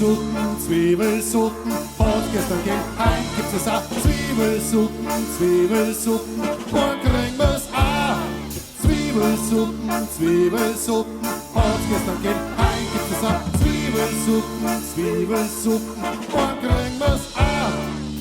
Zwiebelsuppen, und gestern ging heim, gibt's es auch Zwiebelsuppen, morgen kriegen wir's auch. Zwiebelsuppen, und gestern ging heim, gibt's es auch Zwiebelsuppen, morgen kriegen wir's auch.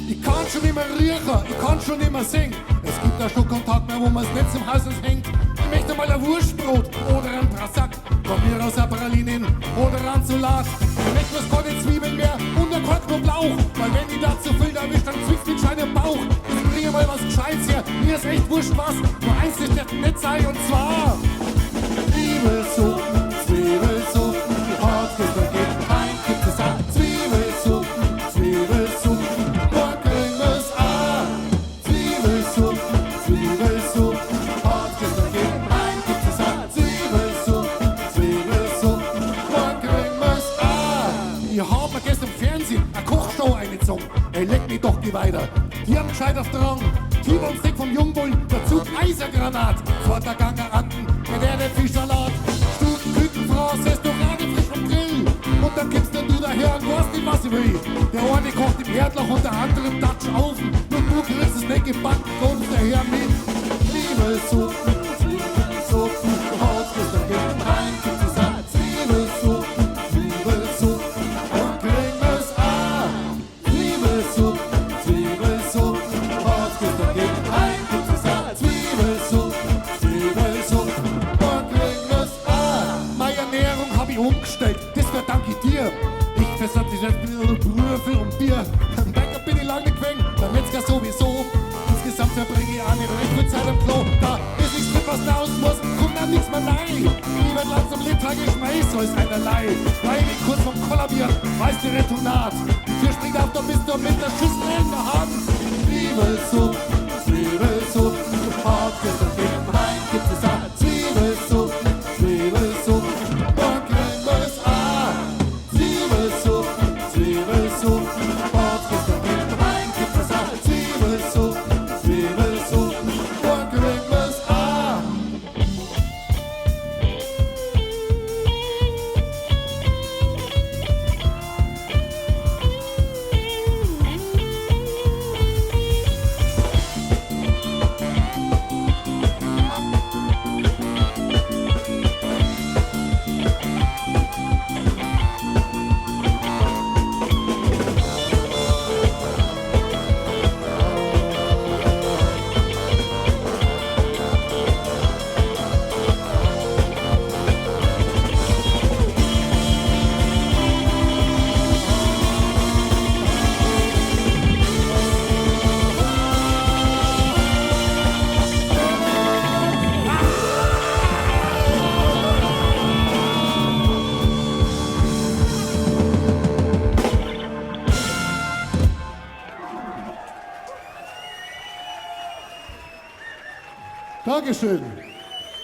Ich kann schon nicht mehr riechen, ich kann schon nicht mehr singen. Es gibt ein Stück Kontakt mehr, wo man's Netz im Hals hängt. Ich möchte mal ein Wurstbrot oder ein Brassack, von mir aus ein Pralinen oder ein Salat. Ich möchte bloß keine Zwiebeln mehr und ein Kork nur Blauch, weil wenn ich da zu viel erwischt, dann zwickt den Schein im Bauch. Ich bringe mal was Gescheites her, mir ist echt wurscht was, nur eins ist der nicht sei, und zwar Zwiebelsuppen, hart gestern geht heim, gibt es auch Zwiebelsuppen, morgen kriegen wir's auch. Zwiebelsuppen, hart gestern geht heim, gibt es auch Zwiebelsuppen, morgen kriegen wir's auch. Ich hab mir gestern im Fernsehen eine Kochshow eingezogen, ey, leck mich doch die weiter. Die haben gescheit auf Drang, T-Bone-Steak vom Jungbullen, dazu Eisergranat, zweiter Gang Anten, der Fischsalat, Stufen, Kükenfraß, Restaurant frisch vom Grill. Und dann kippst du daher und weißt nicht, was ich will. Der eine kocht im Herdloch und der andere im Dutch-Ofen. Und du kriegst es nicht gebacken, kommst daher mit Zwiebelsuppen, Haus ist der Kind rein, gibt es auch Zwiebelsuppen, und kriegen wir's auch. Zwiebelsuppen, Haus ist der Kind rein, gibt es auch Zwiebelsuppen, und kriegen wir's auch. Meine Ernährung hab ich umgestellt, das verdanke ich dir. Ich versatz dich jetzt mit einer Brühe um Bier. Beim Bäcker bin ich lang nicht gewesen, beim Metzger sowieso. Insgesamt verbringe ich auch nicht recht viel Zeit am Klo. Da ist nichts mit, was raus muss, kommt dann nichts mehr rein. Ich werd langsam Liter geschmeißt, so ist einerlei. Weil ich kurz vom Kollabieren, weiß die Retonat. Die Tür springt auf, da bist du mit der Schüssel in der Hand. Zwiebelsuppen, hart gestern gegen heim, gibt es auch Zwiebelsuppen, morgen kriegen wir's auch. Zwiebelsuppen, hart gestern gegen heim, gibt es auch Zwiebelsuppen, morgen kriegen wir's auch. Dankeschön.